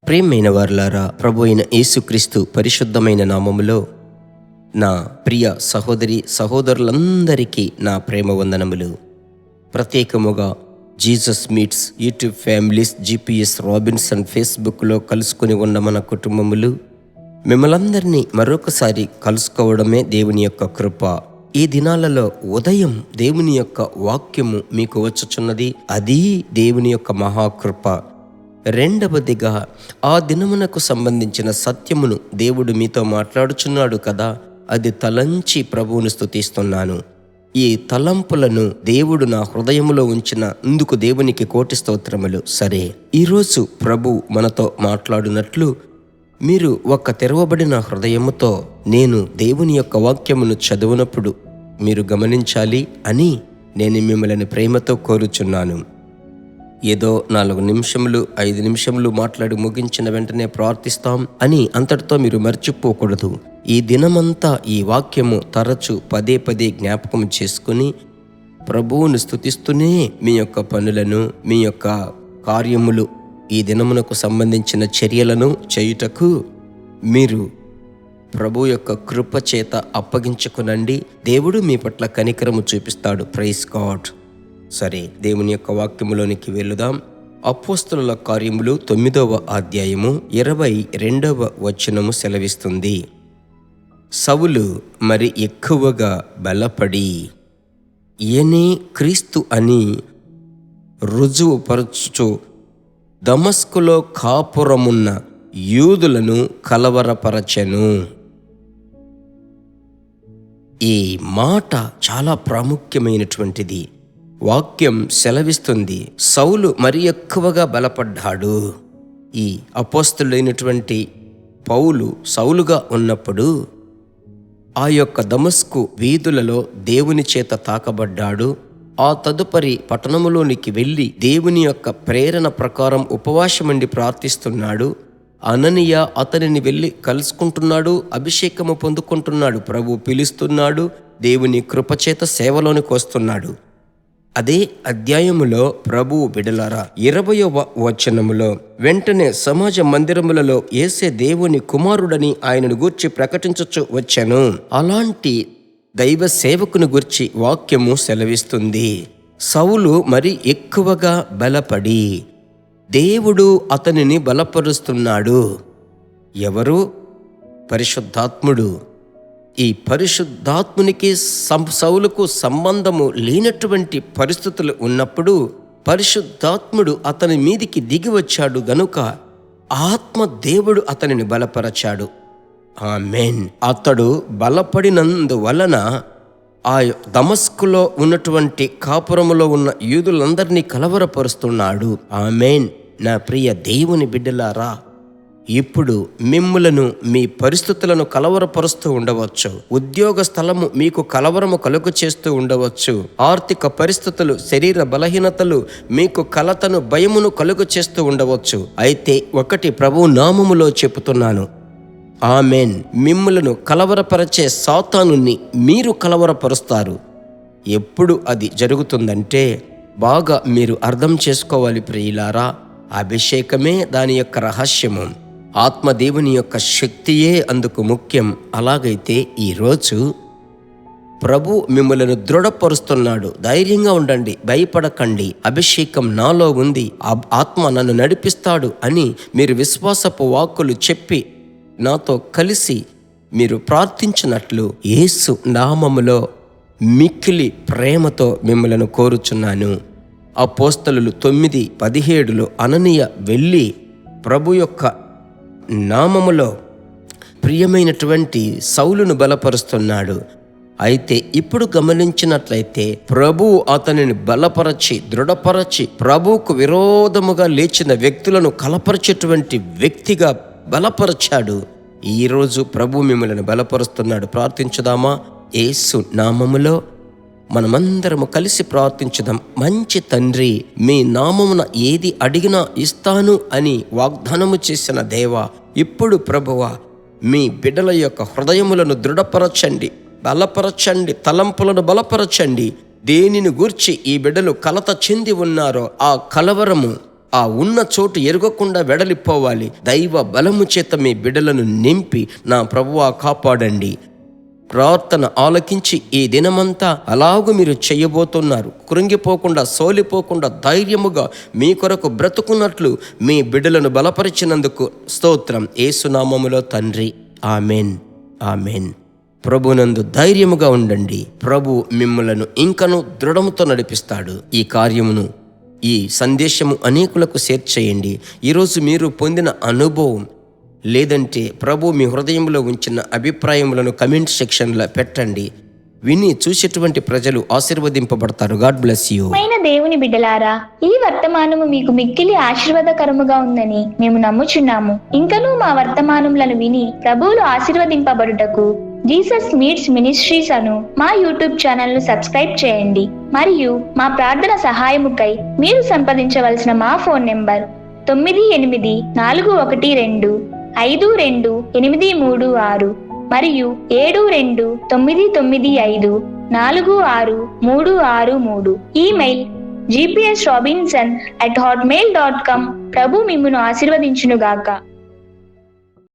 ప్రియమైన వారలారా, ప్రభు అయిన యేసుక్రీస్తు పరిశుద్ధమైన నామములో నా ప్రియ సహోదరి సహోదరులందరికీ నా ప్రేమ వందనములు. ప్రత్యేకముగా Jesus meets YouTube families, GPS Robinson ఫేస్బుక్లో కలుసుకుని ఉన్న మన కుటుంబములు, మిమ్మల్ందరినీ మరొకసారి కలుసుకోవడమే దేవుని యొక్క కృప. ఈ దినాలలో ఉదయం దేవుని యొక్క వాక్యము మీకు వచ్చుచున్నది. అది దేవుని యొక్క మహాకృప. రెండవదిగా, ఆ దినమునకు సంబంధించిన సత్యమును దేవుడు మీతో మాట్లాడుచున్నాడు కదా, అది తలంచి ప్రభువును స్తుతిస్తున్నాను. ఈ తలంపులను దేవుడు నా హృదయములో ఉంచినందుకు దేవునికి కోటి స్తోత్రములు. సరే, ఈరోజు ప్రభు మనతో మాట్లాడినట్లు మీరు ఒక తెరవబడిన హృదయముతో నేను దేవుని యొక్క వాక్యమును చదువునప్పుడు మీరు గమనించాలి అని నేను మిమ్మల్ని ప్రేమతో కోరుచున్నాను. ఏదో 4 నిమిషములు 5 నిమిషములు మాట్లాడి ముగించిన వెంటనే ప్రార్థిస్తాం అని అంతటితో మీరు మర్చిపోకూడదు. ఈ దినమంతా ఈ వాక్యము తరచు పదే పదే జ్ఞాపకం చేసుకుని ప్రభువును స్తుతిస్తూనే మీ యొక్క పనులను, మీ యొక్క కార్యములు, ఈ దినమునకు సంబంధించిన చర్యలను చేయుటకు మీరు ప్రభు యొక్క కృప చేత అప్పగించుకునండి. దేవుడు మీ పట్ల కనికరము చూపిస్తాడు. Praise God. సరే, దేవుని యొక్క వాక్యములోనికి వెళుదాం. అపోస్తలుల కార్యములు 9వ అధ్యాయము 22వ వచనము సెలవిస్తుంది. సౌలు మరి ఎక్కువగా బలపడి ఈయనే క్రీస్తు అని రుజువుపరచుచు దమస్కులో కాపురమున్న యూదులను కలవరపరచెను. ఈ మాట చాలా ప్రాముఖ్యమైనటువంటిది. వాక్యం సెలవిస్తుంది, సౌలు మరి ఎక్కువగా బలపడ్డాడు. ఈ అపోస్తలుడైనటువంటి పౌలు సౌలుగా ఉన్నప్పుడు ఆ యొక్క దమస్కు వీధులలో దేవుని చేత తాకబడ్డాడు. ఆ తదుపరి పట్టణములోనికి వెళ్ళి దేవుని యొక్క ప్రేరణ ప్రకారం ఉపవాసమండి ప్రార్థిస్తున్నాడు. అననీయ అతనిని వెళ్ళి కలుసుకుంటున్నాడు, అభిషేకము పొందుకుంటున్నాడు. ప్రభు పిలుస్తున్నాడు, దేవుని కృపచేత సేవలోనికి వస్తున్నాడు. అదే అధ్యాయములో ప్రభువు బిడలారా 20వ వచనములో, వెంటనే సమాజ మందిరములలో యేసే దేవుని కుమారుడని ఆయనను గూర్చి ప్రకటించుచు వచ్చెను. అలాంటి దైవ సేవకుని గూర్చి వాక్యము సెలవిస్తుంది. సౌలు మరి ఎక్కువగా బలపడి దేవుడు అతనిని బలపరుస్తున్నాడు. ఎవరు? పరిశుద్ధాత్ముడు. ఈ పరిశుద్ధాత్మునికి సౌలుకు సంబంధము లేనటువంటి పరిస్థితులు ఉన్నప్పుడు పరిశుద్ధాత్ముడు అతని మీదికి దిగి వచ్చాడు గనుక ఆత్మ దేవుడు అతనిని బలపరచాడు. ఆమేన్. అతడు బలపడినందువలన ఆ దమస్కులో ఉన్నటువంటి కాపురములో ఉన్న యూదులందరినీ కలవరపరుస్తున్నాడు. ఆమేన్. నా ప్రియ దేవుని బిడ్డలారా, ఇప్పుడు మిమ్ములను మీ పరిస్థితులను కలవరపరుస్తూ ఉండవచ్చు. ఉద్యోగ స్థలము మీకు కలవరము కలుగు చేస్తూ ఉండవచ్చు. ఆర్థిక పరిస్థితులు, శరీర బలహీనతలు మీకు కలతను, భయమును కలుగు చేస్తూ ఉండవచ్చు. అయితే ఒకటి ప్రభు నామములో చెబుతున్నాను, ఆమేన్. మిమ్ములను కలవరపరచే సాతానుని మీరు కలవరపరుస్తారు. ఎప్పుడు అది జరుగుతుందంటే బాగా మీరు అర్థం చేసుకోవాలి ప్రియులారా. అభిషేకమే దాని యొక్క రహస్యము. ఆత్మదేవుని యొక్క శక్తియే అందుకు ముఖ్యం. అలాగైతే ఈరోజు ప్రభు మిమ్మల్ని దృఢపరుస్తున్నాడు. ధైర్యంగా ఉండండి, భయపడకండి. అభిషేకం నాలో ఉంది, ఆత్మ నన్ను నడిపిస్తాడు అని మీరు విశ్వాసపు వాక్కులు చెప్పి నాతో కలిసి మీరు ప్రార్థించినట్లు యేసు నామములో మిక్కిలి ప్రేమతో మిమ్మల్ని కోరుచున్నాను. అపోస్తలులు 9:17 అననీయ వెళ్ళి ప్రభు యొక్క నామములో ప్రియమైనటువంటి సౌలును బలపరుస్తున్నాడు. అయితే ఇప్పుడు గమనించినట్లయితే ప్రభువు అతనిని బలపరచి, దృఢపరచి, ప్రభువుకు విరోధముగా లేచిన వ్యక్తులను కలపరిచేటువంటి వ్యక్తిగా బలపరచాడు. ఈరోజు ప్రభు మిమ్మల్ని బలపరుస్తున్నాడు. ప్రార్థించుదామా? యేసు నామములో మనమందరము కలిసి ప్రార్థించుదాం. మంచి తండ్రి, మీ నామమున ఏది అడిగినా ఇస్తాను అని వాగ్దానము చేసిన దేవా, ఇప్పుడు ప్రభువా మీ బిడ్డల యొక్క హృదయములను దృఢపరచండి, బలపరచండి, తలంపులను బలపరచండి. దేనిని గూర్చి ఈ బిడ్డలు కలత చెంది ఉన్నారో ఆ కలవరము ఆ ఉన్న చోటు ఎరగకుండా వెడలిపోవాలి. దైవ బలము చేత మీ బిడ్డలను నింపి నా ప్రభువా కాపాడండి. ప్రార్థన ఆలకించి ఈ దినమంతా అలాగూ మీరు చేయబోతున్నారు. కృంగిపోకుండా, సోలిపోకుండా ధైర్యముగా మీ కొరకు బ్రతుకున్నట్లు మీ బిడ్డలను బలపరిచినందుకు స్తోత్రం. యేసు నామములో తండ్రి, ఆమెన్, ఆమెన్. ప్రభునందు ధైర్యముగా ఉండండి. ప్రభు మిమ్మలను ఇంకను దృఢముతో నడిపిస్తాడు. ఈ కార్యమును, ఈ సందేశము అనేకులకు షేర్ చేయండి. ఈరోజు మీరు పొందిన అనుభవం లేదంటే ప్రభు మీ హృదయంలో ఉంచిన అభిప్రాయములను కమెంట్ సెక్షన్లో పెట్టండి. విని చూసేటువంటి ప్రజలు ఆశీర్వదింపబడతారు. God bless you. దేవుని బిడ్డలారా, ఈ వర్తమానము మీకు మిక్కిలి ఆశీర్వాదకరముగా ఉందని మేము నమ్ముచున్నాము. ఇంకనూ మా వర్తమానములను విని ప్రభువులు ఆశీర్వదింపబడుటకు జీసస్ మీట్స్ మినిస్ట్రీస్ అను మా యూట్యూబ్ ఛానల్ ను సబ్స్క్రైబ్ చేయండి. మరియు మా ప్రార్థన సహాయముకై మీరు సంప్రదించవలసిన మా ఫోన్ నెంబర్ 9842528336 మరియు 7299546363. Email gpsrobinson@hotmail.com. ప్రభు మిమ్మును ఆశీర్వదించునుగాక.